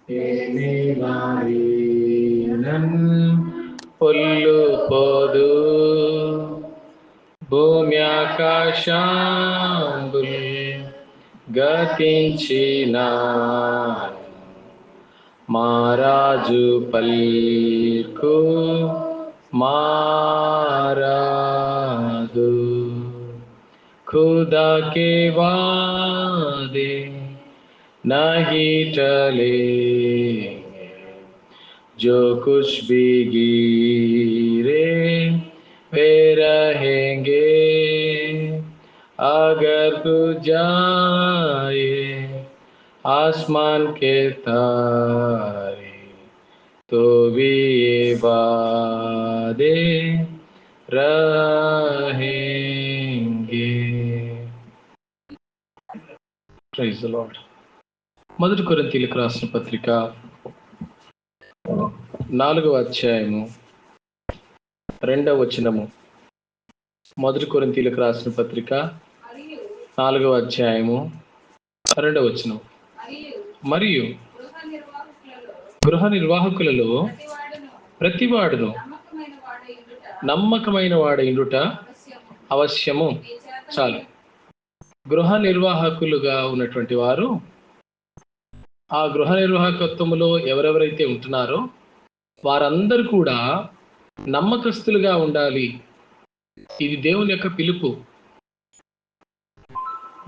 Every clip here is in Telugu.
ಏನೇ ಮಾರಿನನ್ పొల్లు పోదు భూమి ఆకాశంబుల్ గతించిన మారాజు పల్కు మారాదు खुदा के वादे नहीं टलेंगे जो कुछ भी गिरे वे रहेंगे अगर तू जाए आसमान के तारे तो भी ये वादे रहेंगे. Praise the Lord. మొదటి కొరింథీయులకు రాసిన పత్రిక 4వ అధ్యాయము 2వ వచనము. మొదటి కొరింథీయులకు రాసిన పత్రిక 4వ అధ్యాయము 2వ వచనం. మరియు గృహ నిర్వాహకులలో ప్రతివాడును నమ్మకమైన వాడైండుట అవశ్యము. చాలు. గృహ నిర్వాహకులుగా ఉన్నటువంటి వారు ఆ గృహ నిర్వాహకత్వములో ఎవరెవరైతే ఉంటున్నారో వారందరూ కూడా నమ్మకస్తులుగా ఉండాలి. ఇది దేవుని యొక్క పిలుపు.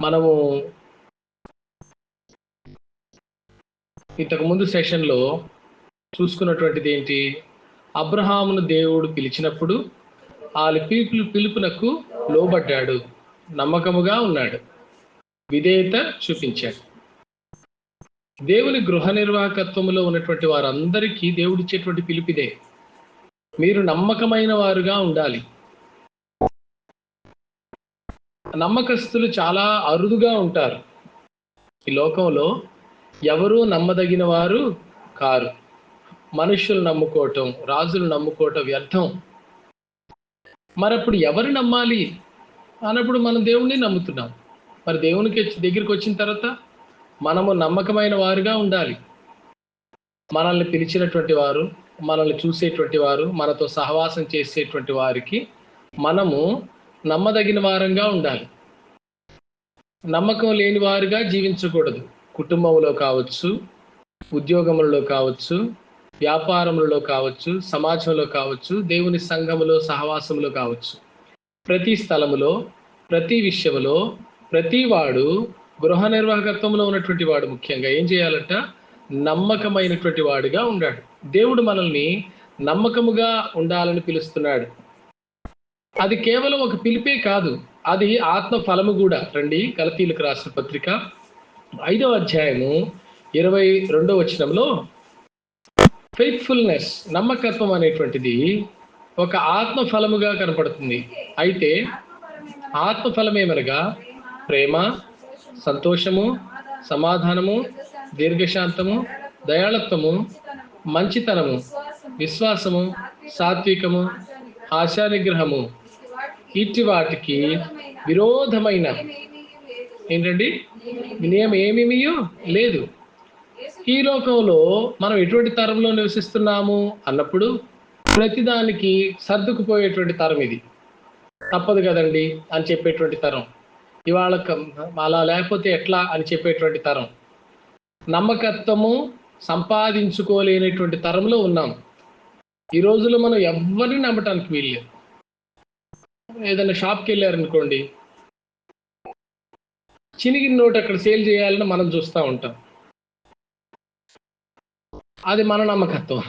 మనము ఇంతకు ముందు సెషన్లో చూసుకున్నటువంటిది ఏంటి? అబ్రహామును దేవుడు పిలిచినప్పుడు ఆ పిలుపునకు లోబడ్డాడు, నమ్మకముగా ఉన్నాడు, విధేయత చూపించాడు. దేవుని గృహ నిర్వాహకత్వంలో ఉన్నటువంటి వారందరికీ దేవుడిచ్చేటువంటి పిలుపిదే, మీరు నమ్మకమైన వారుగా ఉండాలి. నమ్మకస్తులు చాలా అరుదుగా ఉంటారు. ఈ లోకంలో ఎవరూ నమ్మదగిన వారు కారు. మనుషులు నమ్ముకోవటం, రాజులు నమ్ముకోవటం వ్యర్థం. మరప్పుడు ఎవరు నమ్మాలి అన్నప్పుడు మనం దేవుణ్ణి నమ్ముతున్నాం. మరి దేవునికి దగ్గరికి వచ్చిన తర్వాత మనము నమ్మకమైన వారుగా ఉండాలి. మనల్ని పిలిచినటువంటి వారు, మనల్ని చూసేటువంటి వారు, మనతో సహవాసం చేసేటువంటి వారికి మనము నమ్మదగిన వారంగా ఉండాలి. నమ్మకం లేని వారుగా జీవించకూడదు. కుటుంబంలో కావచ్చు, ఉద్యోగములలో కావచ్చు, వ్యాపారములలో కావచ్చు, సమాజంలో కావచ్చు, దేవుని సంఘములో సహవాసములో కావచ్చు, ప్రతి స్థలములో, ప్రతి విషయములో, ప్రతి వాడు గృహ నిర్వాహకత్వంలో ఉన్నటువంటి వాడు ముఖ్యంగా ఏం చేయాలంట? నమ్మకమైనటువంటి వాడిగా ఉండాడు. దేవుడు మనల్ని నమ్మకముగా ఉండాలని పిలుస్తున్నాడు. అది కేవలం ఒక పిలిపే కాదు, అది ఆత్మ ఫలము కూడా. రండి, గలతీయులకు రాసిన పత్రిక 5వ అధ్యాయము 22వ వచనంలో ఫెయిత్ఫుల్నెస్, నమ్మకత్వం అనేటువంటిది ఒక ఆత్మ ఫలముగా కనపడుతుంది. అయితే ఆత్మ ఫలమేమనగా ప్రేమ, సంతోషము, సమాధానము, దీర్ఘశాంతము, దయాళత్వము, మంచితనము, విశ్వాసము, సాత్వికము, ఆశానిగ్రహము, ఇట్టి వాటికి విరోధమైన ఏంటండి వినయం ఏమీ లేదు. ఈ లోకంలో మనం ఎటువంటి తరంలో నివసిస్తున్నాము అన్నప్పుడు ప్రతిదానికి సర్దుకుపోయేటువంటి తరం ఇది. తప్పదు కదండి అని చెప్పేటువంటి తరం, ఇవాళ అలా లేకపోతే ఎట్లా అని చెప్పేటువంటి తరం, నమ్మకత్వము సంపాదించుకోలేనటువంటి తరంలో ఉన్నాం. ఈ రోజుల్లో మనం ఎవరిని నమ్మటానికి వీల్లేదు. ఏదైనా షాప్కి వెళ్ళారనుకోండి, చినిగిన నోటు అక్కడ సేల్ చేయాలని మనం చూస్తూ ఉంటాం. అది మన నమ్మకత్వం.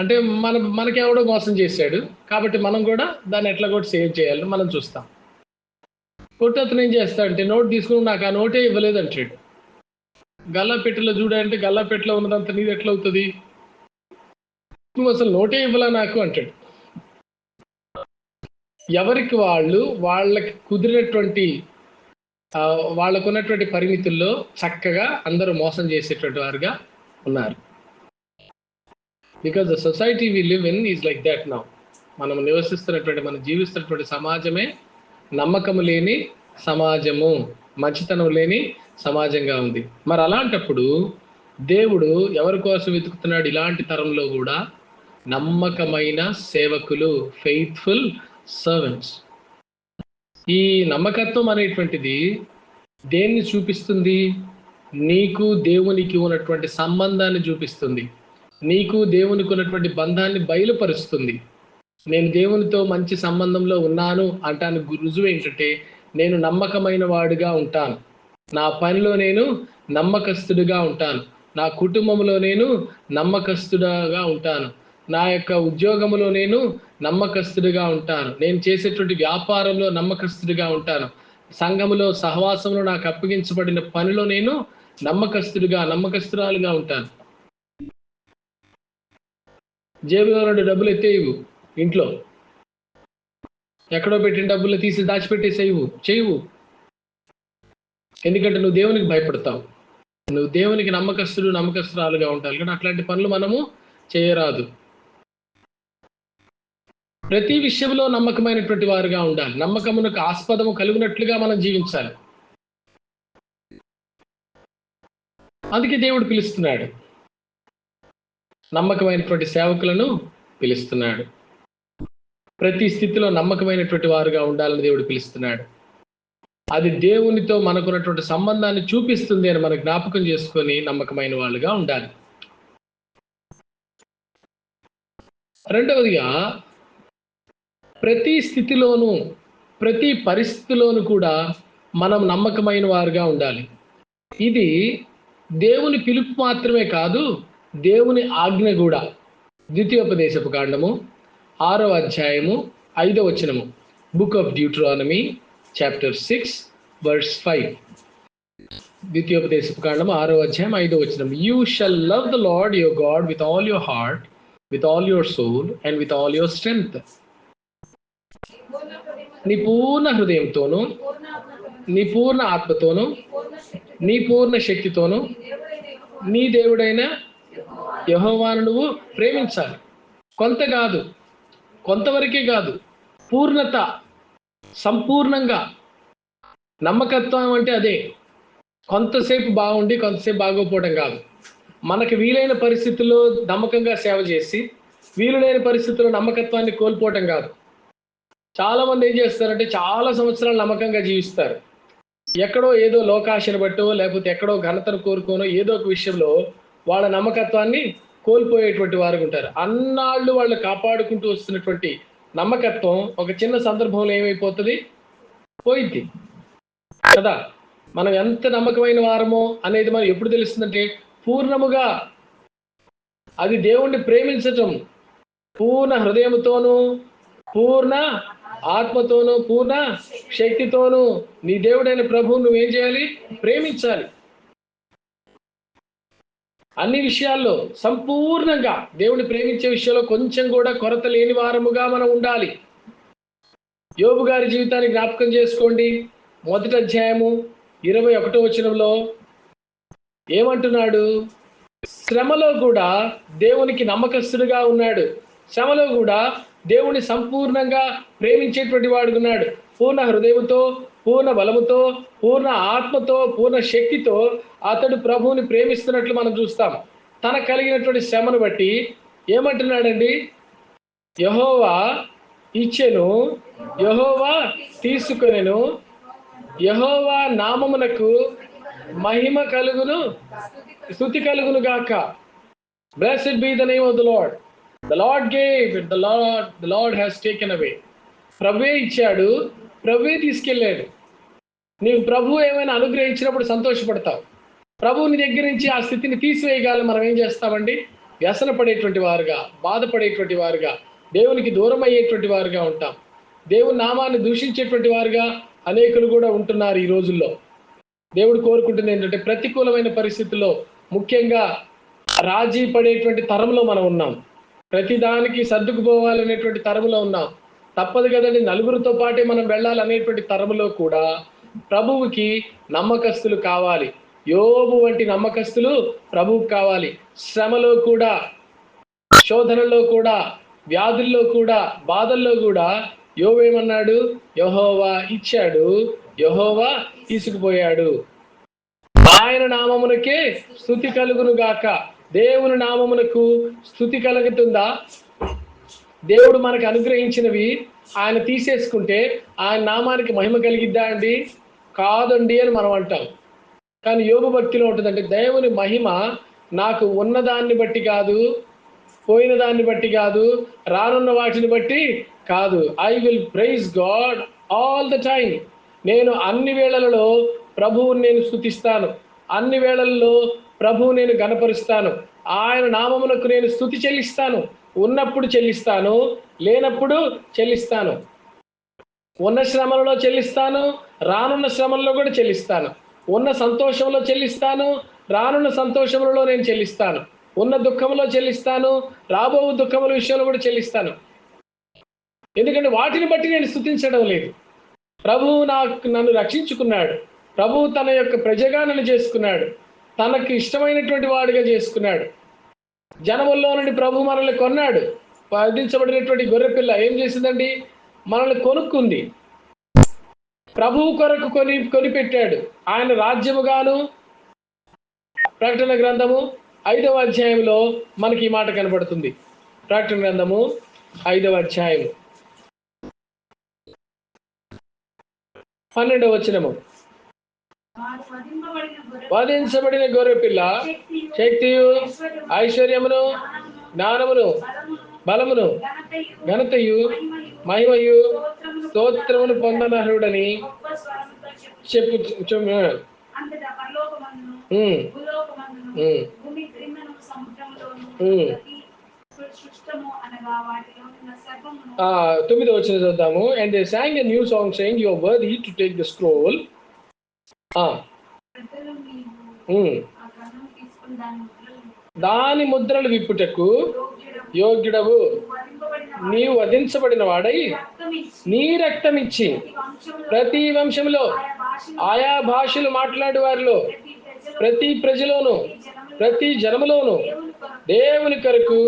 అంటే మనకెవడో మోసం చేశాడు కాబట్టి మనం కూడా దాన్ని ఎట్లా కూడా సేవ్ చేయాలని మనం చూస్తాం. కొట్టతను ఏం చేస్తాడంటే నోట్ తీసుకుని నాకు ఆ నోటే ఇవ్వలేదు అంటాడు. గల్లాపెట్టెలో చూడంటే గల్లాపెట్టెలో ఉన్నదంతా నీది ఎట్లా అవుతుంది, నువ్వు అసలు నోటే ఇవ్వలా నాకు అంటాడు. ఎవరికి వాళ్ళకి కుదిరినటువంటి వాళ్ళకున్నటువంటి పరిమితుల్లో చక్కగా అందరూ మోసం చేసేటువంటి వారుగా ఉన్నారు. Because the society we live in is like that now. మనం నివసిస్తున్నటువంటి, మనం జీవిస్తున్నటువంటి సమాజమే నమ్మకము లేని సమాజము, మంచితనం లేని సమాజంగా ఉంది. మరి అలాంటప్పుడు దేవుడు ఎవరి కోసం వెతుకుతున్నాడు? ఇలాంటి తరంలో కూడా నమ్మకమైన సేవకులు, ఫెయిత్ఫుల్ సర్వెంట్స్. ఈ నమ్మకత్వం అనేటువంటిది దేన్ని చూపిస్తుంది? నీకు దేవునికి ఉన్నటువంటి సంబంధాన్ని చూపిస్తుంది. నీకు దేవునికి ఉన్నటువంటి బంధాన్ని బయలుపరుస్తుంది. నేను దేవునితో మంచి సంబంధంలో ఉన్నాను అంటానికి రుజువు ఏంటంటే, నేను నమ్మకమైన వాడిగా ఉంటాను, నా పనిలో నేను నమ్మకస్తుడిగా ఉంటాను, నా కుటుంబంలో నేను నమ్మకస్తుడిగా ఉంటాను, నా యొక్క ఉద్యోగంలో నేను నమ్మకస్తుడిగా ఉంటాను, నేను చేసేటువంటి వ్యాపారంలో నమ్మకస్తుడిగా ఉంటాను, సంఘములో సహవాసంలో నాకు అప్పగించబడిన పనిలో నేను నమ్మకస్తురాలుగా ఉంటాను. జేబులో నుండి డబ్బులు ఎత్తేయవు, ఇంట్లో ఎక్కడో పెట్టిన డబ్బులు తీసి దాచిపెట్టేసేయవు, చేయవు. ఎందుకంటే నువ్వు దేవునికి భయపడతావు, నువ్వు దేవునికి నమ్మకస్తురాలుగా ఉంటావు. కానీ అట్లాంటి పనులు మనము చేయరాదు. ప్రతి విషయంలో నమ్మకమైనటువంటి వారుగా ఉండాలి. నమ్మకమునకు ఆస్పదము కలిగినట్లుగా మనం జీవించాలి. అందుకే దేవుడు పిలుస్తున్నాడు, నమ్మకమైనటువంటి సేవకులను పిలుస్తున్నాడు. ప్రతి స్థితిలో నమ్మకమైనటువంటి వారుగా ఉండాలని దేవుడు పిలుస్తున్నాడు. అది దేవునితో మనకున్నటువంటి సంబంధాన్ని చూపిస్తుంది అని మనం జ్ఞాపకం చేసుకొని నమ్మకమైన వాళ్ళుగా ఉండాలి. రెండవదిగా, ప్రతి స్థితిలోనూ ప్రతి పరిస్థితిలోనూ కూడా మనం నమ్మకమైన వారుగా ఉండాలి. ఇది దేవుని పిలుపు మాత్రమే కాదు, దేవుని ఆజ్ఞ కూడా. ద్వితీయోపదేశపు కాండము 6వ అధ్యాయము 5వ వచనము, book of Deuteronomy chapter 6 verse 5. ద్వితీయోపదేశపు కాండము 6వ అధ్యాయం 5వ వచనం, you shall love the Lord your God with all your heart, with all your soul and with all your strength. నీ పూర్ణ హృదయంతోనూ, నీ పూర్ణ ఆత్మతోనూ, నీ పూర్ణ శక్తితోనూ నీ దేవుడైన యెహోవాను నువ్వు ప్రేమించాలి. కొంత కాదు, కొంతవరకే కాదు, పూర్ణత, సంపూర్ణంగా. నమ్మకత్వం అంటే అదే. కొంతసేపు బాగుండి కొంతసేపు బాగోపోవడం కాదు. మనకు వీలైన పరిస్థితుల్లో నమ్మకంగా సేవ చేసి, వీలు లేని పరిస్థితుల్లో నమ్మకత్వాన్ని కోల్పోవటం కాదు. చాలా మంది ఏం చేస్తారంటే, చాలా సంవత్సరాలు నమ్మకంగా జీవిస్తారు. ఎక్కడో ఏదో లోకాశను బట్టో, లేకపోతే ఎక్కడో ఘనతను కోరుకోనో ఏదో ఒక విషయంలో వాళ్ళ నమ్మకత్వాన్ని కోల్పోయేటువంటి వారు ఉంటారు. అన్నాళ్ళు వాళ్ళు కాపాడుకుంటూ వస్తున్నటువంటి నమ్మకత్వం ఒక చిన్న సందర్భంలో ఏమైపోతుంది? పోయింది కదా. మనం ఎంత నమ్మకమైన వారమో అనేది మనం ఎప్పుడు తెలుస్తుందంటే, పూర్ణముగా అది దేవుణ్ణి ప్రేమించటం, పూర్ణ హృదయంతోనూ, పూర్ణ ఆత్మతోనూ, పూర్ణ శక్తితోనూ నీ దేవుడైన ప్రభువు నువ్వేం చేయాలి? ప్రేమించాలి. అన్ని విషయాల్లో సంపూర్ణంగా దేవుని ప్రేమించే విషయంలో కొంచెం కూడా కొరత లేని వారముగా మనం ఉండాలి. యోబు గారి జీవితాన్ని జ్ఞాపకం చేసుకోండి. 1వ అధ్యాయము 21వ వచనంలో ఏమంటున్నాడు? శ్రమలో కూడా దేవునికి నమ్మకస్తుడిగా ఉన్నాడు. శ్రమలో కూడా దేవుని సంపూర్ణంగా ప్రేమించేటువంటి వాడుగా ఉన్నాడు. పూర్ణ హృదయంతో, పూర్ణ బలముతో, పూర్ణ ఆత్మతో, పూర్ణ శక్తితో అతడు ప్రభువుని ప్రేమిస్తున్నట్లు మనం చూస్తాం. తనకు కలిగినటువంటి శ్రమను బట్టి ఏమంటున్నాడండి? యెహోవా ఇచ్చెను, యెహోవా తీసుకొనెను, యెహోవా నామమునకు మహిమ కలుగును, స్తుతి కలుగును గాక. Blessed be the name of the Lord. The Lord gave, the Lord has taken away. ప్రభువే ఇచ్చాడు, ప్రభువే తీసుకెళ్ళాడు. నీవు ప్రభువు ఏమైనా అనుగ్రహించినప్పుడు సంతోషపడతావు. ప్రభువు నీ దగ్గర నుంచి ఆ స్థితిని తీసివేయగాలని మనం ఏం చేస్తామండి? వ్యసన పడేటువంటి వారుగా, బాధపడేటువంటి వారుగా, దేవునికి దూరం అయ్యేటువంటి వారుగా ఉంటాం. దేవుని నామాన్ని దూషించేటువంటి వారుగా అనేకులు కూడా ఉంటున్నారు ఈ రోజుల్లో. దేవుడు కోరుకుంటుంది ఏంటంటే, ప్రతికూలమైన పరిస్థితుల్లో, ముఖ్యంగా రాజీ పడేటువంటి తరంలో మనం ఉన్నాం. ప్రతిదానికి సర్దుకుపోవాలనేటువంటి తరములో ఉన్నాం. తప్పదు కదండి, నలుగురితో పాటే మనం వెళ్ళాలనేటువంటి తరములో కూడా ప్రభువుకి నమ్మకస్తులు కావాలి. యోబు వంటి నమ్మకస్తులు ప్రభువుకి కావాలి. శ్రమలో కూడా, శోధనలో కూడా, వ్యాధుల్లో కూడా, బాధల్లో కూడా యోబు ఏమన్నాడు? యెహోవా ఇచ్చాడు, యెహోవా తీసుకుపోయాడు. ఆయన నామమునకే స్తుతి కలుగును గాక. దేవుని నామమునకు స్తుతి కలుగుతుందా? దేవుడు మనకు అనుగ్రహించినవి ఆయన తీసేసుకుంటే ఆయన నామానికి మహిమ కలిగిద్దా అండి? కాదండి అని మనం అంటాం. కానీ యోబు భక్తిలో ఉంటుందంటే దేవుని మహిమ నాకు ఉన్నదాన్ని బట్టి కాదు, పోయిన దాన్ని బట్టి కాదు, రానున్న వాటిని బట్టి కాదు. I will praise God all the time. నేను అన్ని వేళలలో ప్రభువుని నేను స్తుతిస్తాను. అన్ని వేళల్లో ప్రభువు నేను గణపరుస్తాను. ఆయన నామమునకు నేను స్తుతి చెల్లిస్తాను. ఉన్నప్పుడు చెల్లిస్తాను, లేనప్పుడు చెల్లిస్తాను. ఉన్న శ్రమలలో చెల్లిస్తాను, రానున్న శ్రమల్లో కూడా చెల్లిస్తాను. ఉన్న సంతోషంలో చెల్లిస్తాను, రానున్న సంతోషములలో నేను చెల్లిస్తాను. ఉన్న దుఃఖంలో చెల్లిస్తాను, రాబో దుఃఖముల విషయంలో కూడా చెల్లిస్తాను. ఎందుకంటే వాటిని బట్టి నేను స్తుతించడం లేదు. ప్రభువు నన్ను రక్షించుకున్నాడు. ప్రభువు తన యొక్క ప్రజగా నన్ను చేసుకున్నాడు. తనకు ఇష్టమైనటువంటి వాడిగా చేసుకున్నాడు. జనముల్లో నుండి ప్రభు మనల్ని కొన్నాడు. వధించబడినటువంటి గొర్రెపిల్ల ఏం చేసిందండి? మనల్ని కొనుక్కుంది. ప్రభువు కొరకు కొనిపెట్టాడు. ఆయన రాజ్యముగాను. ప్రకటన గ్రంథము 5వ అధ్యాయంలో మనకి ఈ మాట కనబడుతుంది. ప్రకటన గ్రంథము 5వ అధ్యాయం 12వ వచనము. వధించబడిన గొర్రెపిల్ల శక్తియు, ఐశ్వర్యమును, జ్ఞానమును, బలమును, ఘనతయు, మహిమయు, స్తోత్రమును పొందనర్హుడని చెప్పు. తొమ్మిదో వచనం చూద్దాము. And they sang a new song saying, you are worthy to take the scroll. దాని ముద్రలు విప్పుటకు యోగ్యుడవు. నీవు వధించబడిన వాడై నీ రక్తం ఇచ్చి ప్రతి వంశంలో, ఆయా భాషలు మాట్లాడే వారిలో, ప్రతి ప్రజలోను, ప్రతి జనములోను దేవుని కొరకు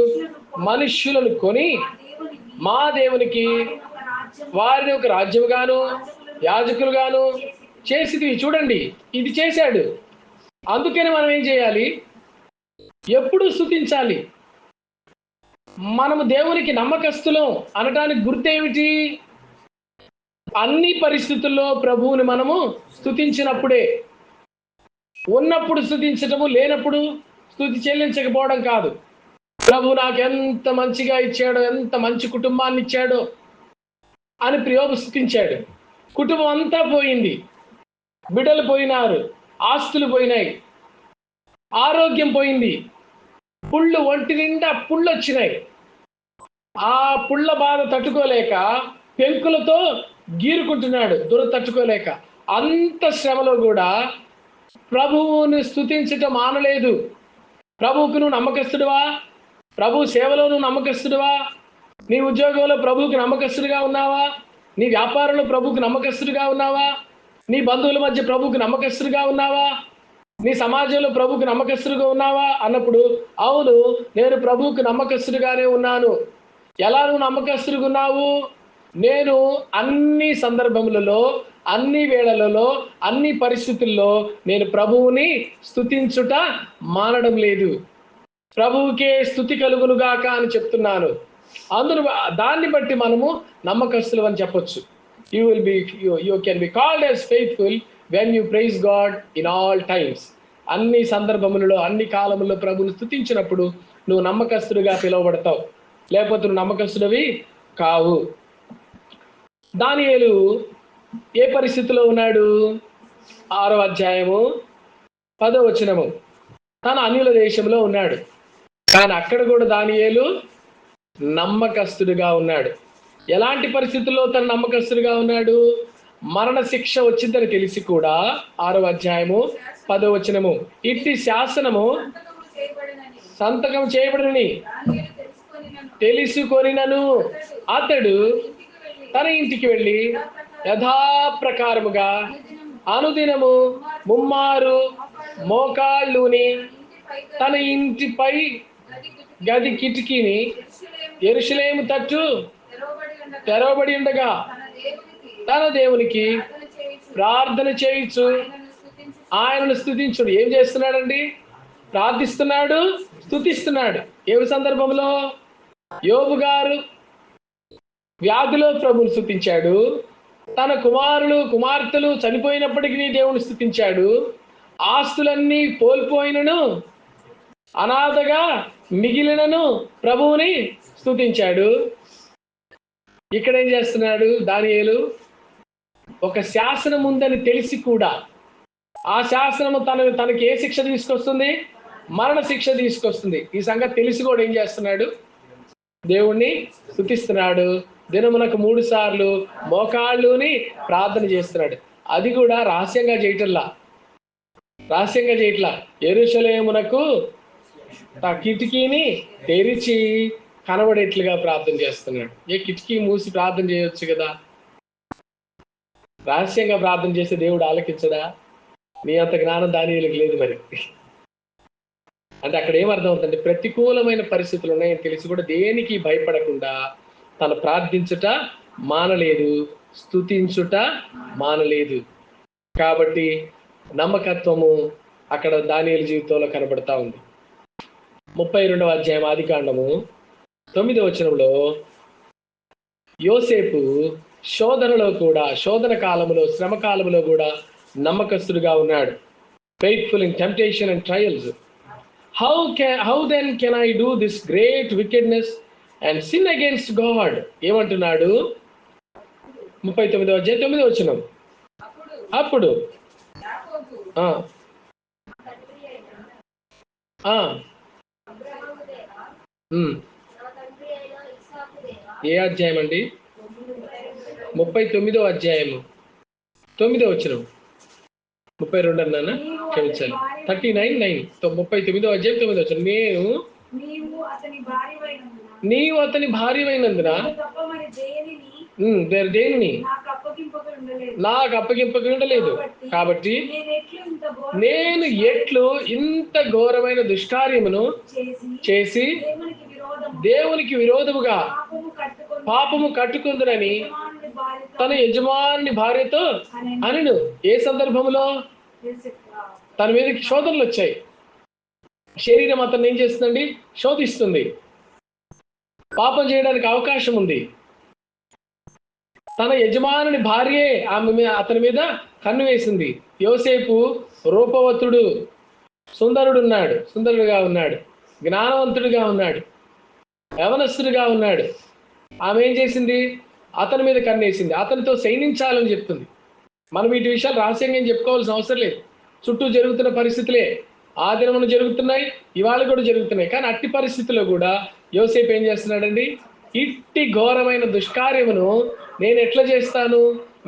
మనుష్యులను కొని మా దేవునికి వారిని ఒక రాజ్యముగాను యాజకులుగాను చేసిది. చూడండి, ఇది చేశాడు. అందుకని మనం ఏం చేయాలి? ఎప్పుడు స్తుతించాలి. మనము దేవునికి నమ్మకస్తులం అనటానికి గుర్తేమిటి? అన్ని పరిస్థితుల్లో ప్రభువుని మనము స్తుతించినప్పుడే. ఉన్నప్పుడు స్తుతించటము, లేనప్పుడు స్తుతి చెల్లించకపోవడం కాదు. ప్రభు నాకు ఎంత మంచిగా ఇచ్చాడో, ఎంత మంచి కుటుంబాన్ని ఇచ్చాడో అని యోబు స్తుతించాడు. కుటుంబం అంతా పోయింది, బిడ్డలు పోయినారు, ఆస్తులు పోయినాయి, ఆరోగ్యం పోయింది, పుళ్ళు ఒంటి నిండా పుళ్ళు వచ్చినాయి. ఆ పుళ్ళ బాధ తట్టుకోలేక పెంకులతో గీరుకుంటున్నాడు, తట్టుకోలేక. అంత శ్రమలో కూడా ప్రభువుని స్తుతించటం మానలేదు. ప్రభువుకు నువ్వు నమ్మకస్తుడివా? ప్రభు సేవలో నువ్వు నమ్మకస్తుడివా? నీ ఉద్యోగంలో ప్రభువుకి నమ్మకస్తుడిగా ఉన్నావా? నీ వ్యాపారంలో ప్రభువుకి నమ్మకస్తుడిగా ఉన్నావా? నీ బంధువుల మధ్య ప్రభువుకి నమ్మకస్తుడిగా ఉన్నావా? నీ సమాజంలో ప్రభువుకి నమ్మకస్తుడిగా ఉన్నావా అన్నప్పుడు, అవును, నేను ప్రభువుకి నమ్మకస్తుడిగానే ఉన్నాను. ఎలా నువ్వు నమ్మకస్తుడిగా ఉన్నావు? నేను అన్ని సందర్భములలో, అన్ని వేళలలో, అన్ని పరిస్థితుల్లో నేను ప్రభువుని స్తుతించుట మానడం లేదు. ప్రభువుకే స్తుతి కలుగునుగాక అని చెప్తున్నాను. దాన్ని బట్టి మనము నమ్మకస్తులు అని చెప్పొచ్చు. You can be called as faithful when you praise God in all times. అన్ని సందర్భములలో, అన్ని కాలములలో ప్రభువుని స్తుతించినప్పుడు నువ్వు నమ్మకస్తుడిగా పిలువబడతావు. లేకపోతే నువ్వు నమ్మకస్తుడివి కావు. దానియేలు ఏ పరిస్థితిలో ఉన్నాడు? 6వ అధ్యాయము 10వ వచనము. తన అన్యుల దేశంలో ఉన్నాడు, కానీ అక్కడ కూడా దానియేలు నమ్మకస్తుడిగా ఉన్నాడు. ఎలాంటి పరిస్థితుల్లో తను నమ్మకస్తుడిగా ఉన్నాడు? మరణ శిక్ష వచ్చిందని తెలిసి కూడా 6వ అధ్యాయము 10వ వచనము. ఇట్టి శాసనము సంతకం చేయబడినని తెలుసుకొనినను అతడు తన ఇంటికి వెళ్ళి యథాప్రకారముగా అనుదినము ముమ్మారు మోకాళ్ళుని తన ఇంటిపై గది కిటికీని యెరూషలేము తట్టు తెరవబడి ఉండగా తన దేవునికి ప్రార్థన చేయుచు ఆయనను స్తుతించుడు. ఏం చేస్తున్నాడండి? ప్రార్థిస్తున్నాడు, స్తుతిస్తున్నాడు. ఏ సందర్భంలో? యోబు గారు వ్యాధిలో ప్రభుని స్తుతించాడు. తన కుమారులు కుమార్తెలు చనిపోయినప్పటికీ దేవుని స్తుతించాడు. ఆస్తులన్నీ కోల్పోయినను, అనాథగా మిగిలినను ప్రభువుని స్తుతించాడు. ఇక్కడ ఏం చేస్తున్నాడు దానియేలు? ఒక శాసనం ఉందని తెలిసి కూడా ఆ శాసనము తనకి ఏ శిక్ష తీసుకొస్తుంది? మరణ శిక్ష తీసుకొస్తుంది. ఈ సంగతి తెలిసి కూడా ఏం చేస్తున్నాడు? దేవుణ్ణి స్తుతిస్తున్నాడు. దినమునకు 3 సార్లు మోకాళ్ళుని ప్రార్థన చేస్తున్నాడు. అది కూడా రహస్యంగా చేయటంలా, యెరూషలేమునకు కిటికీని తెరిచి కనబడేట్లుగా ప్రార్థన చేస్తున్నాడు. ఏ కిటికీ మూసి ప్రార్థన చేయొచ్చు కదా? రహస్యంగా ప్రార్థన చేస్తే దేవుడు ఆలకించడా? నీ అంత జ్ఞానం దానియేలుకి లేదు మరి. అంటే అక్కడ ఏమర్థం అవుతుందంటే, ప్రతికూలమైన పరిస్థితులు ఉన్నాయని తెలిసి కూడా దేనికి భయపడకుండా తను ప్రార్థించుట మానలేదు, స్తుతించుట మానలేదు. కాబట్టి నమ్మకత్వము అక్కడ దానియేలు జీవితంలో కనబడతా ఉంది. 32వ అధ్యాయం ఆదికాండము 9వ వచనంలో యోసేపు శోధన కాలములో, శ్రమ కాలములో కూడా నమ్మకస్తుడుగా ఉన్నాడు. Faithful in temptation and trials. How then can I do this great wickedness and sin against God? ఏమంటున్నాడు? 39వ అధ్యాయం 9వ వచనం. అప్పుడు ఏ అధ్యాయం అండి? 39వ అధ్యాయము 9వ వచనం. 32 అన్నానా? క్షమించాలి. 39:9. 39వ అధ్యాయం 9వ వచనం. నీవు అతని భార్యవైనందున దేనిని నాకు అప్పగింపక ఉండలేదు. కాబట్టి నేను ఎట్లు ఇంత ఘోరమైన దుష్కార్యమును చేసి దేవునికి విరోధముగా పాపము కట్టుకుందునని తన యజమాని భార్యతో అనెను. ఏ సందర్భంలో? తన మీదకి శోధనలు వచ్చాయి. శరీరం అతన్ని ఏం చేస్తుందండి? శోధిస్తుంది. పాపం చేయడానికి అవకాశం ఉంది. తన యజమానుని భార్యే అతని మీద కన్ను వేసింది. యోసేపు రూపవతుడు, సుందరుడుగా ఉన్నాడు, జ్ఞానవంతుడిగా ఉన్నాడు, యవనస్తుడిగా ఉన్నాడు. ఆమె ఏం చేసింది? అతని మీద కన్నేసింది. అతనితో శయనించాలని చెప్తుంది. మనం వీటి విషయాలు రహస్యంగా చెప్పుకోవాల్సిన అవసరం లేదు. చుట్టూ జరుగుతున్న పరిస్థితులే ఆ దినమున జరుగుతున్నాయి, ఇవాళ కూడా జరుగుతున్నాయి. కానీ అట్టి పరిస్థితుల్లో కూడా యోసేపు ఏం చేస్తున్నాడండి? ఇట్టి ఘోరమైన దుష్కార్యమును నేను ఎట్లా చేస్తాను?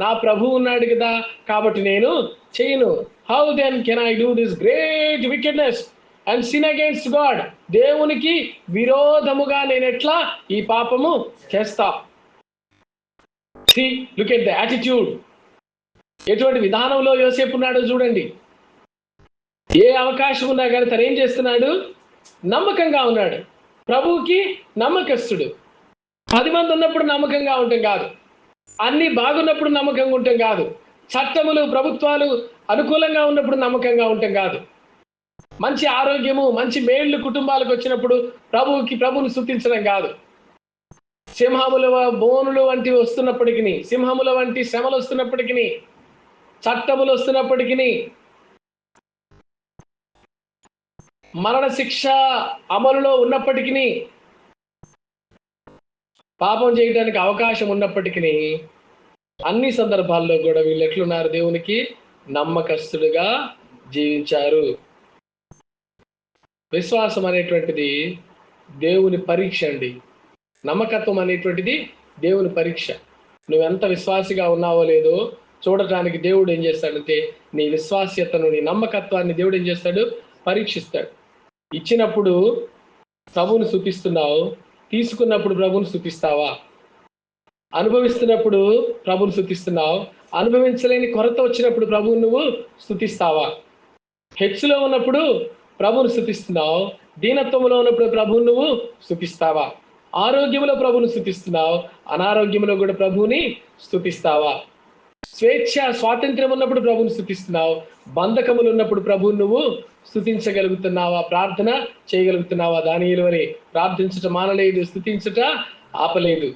నా ప్రభువు ఉన్నాడు కదా, కాబట్టి నేను చేయను. How then can I do this great wickedness and sin against God? దేవునికి విరోధముగా నేను ఎట్లా ఈ పాపము చేస్తా? Look at the attitude. ఎటువంటి విధానంలో యోసేపు ఉన్నాడో చూడండి. ఏ అవకాశం ఉన్నా కానీ తను ఏం చేస్తున్నాడు? నమ్మకంగా ఉన్నాడు. ప్రభువుకి నమ్మకస్తుడు. 10 మంది ఉన్నప్పుడు నమ్మకంగా ఉండటం కాదు, అన్ని బాగున్నప్పుడు నమ్మకంగా ఉండటం కాదు, చట్టములు ప్రభుత్వాలు అనుకూలంగా ఉన్నప్పుడు నమ్మకంగా ఉండటం కాదు, మంచి ఆరోగ్యము మంచి మేళ్లు కుటుంబాలకు వచ్చినప్పుడు ప్రభువుని స్తుతించడం కాదు, సింహముల బోనులు వంటివి వస్తున్నప్పటికీ, సింహముల వంటి శ్రమలు వస్తున్నప్పటికీ, చట్టములు వస్తున్నప్పటికీ, మరణ శిక్ష అమలులో ఉన్నప్పటికీ, పాపం చేయడానికి అవకాశం ఉన్నప్పటికీ, అన్ని సందర్భాల్లో కూడా వీళ్ళు ఎట్లున్నారు? దేవునికి నమ్మకస్తులుగా జీవించారు. విశ్వాసం అనేటువంటిది దేవుని పరీక్ష అండి. నమ్మకత్వం అనేటువంటిది దేవుని పరీక్ష. నువ్వెంత విశ్వాసిగా ఉన్నావో లేదో చూడటానికి దేవుడు ఏం చేస్తాడంటే నీ విశ్వాస్యతను, నీ నమ్మకత్వాన్ని దేవుడు ఏం చేస్తాడు? పరీక్షిస్తాడు. ఇచ్చినప్పుడు ప్రభువుని స్తుతిస్తున్నావు, తీసుకున్నప్పుడు ప్రభువుని స్తుతిస్తావా? అనుభవిస్తున్నప్పుడు ప్రభువుని స్తుతిస్తున్నావు, అనుభవించలేని కొరత వచ్చినప్పుడు ప్రభువుని నువ్వు స్తుతిస్తావా? హెచ్చులో ఉన్నప్పుడు ప్రభువుని స్తుతిస్తున్నావు, దీనత్వంలో ఉన్నప్పుడు ప్రభువుని నువ్వు స్తుతిస్తావా? ఆరోగ్యంలో ప్రభువుని స్తుతిస్తున్నావు, అనారోగ్యంలో కూడా ప్రభువుని స్తుతిస్తావా? స్వేచ్ఛ స్వాతంత్ర్యం ఉన్నప్పుడు ప్రభువుని స్తుతిస్తున్నావు, బంధకములు ఉన్నప్పుడు ప్రభువుని నువ్వు స్తుతించగలుగుతున్నావా? ప్రార్థన చేయగలుగుతున్నావా? దానియేలు వలె ప్రార్థించట మానలేదు, స్తుతించట ఆపలేదు.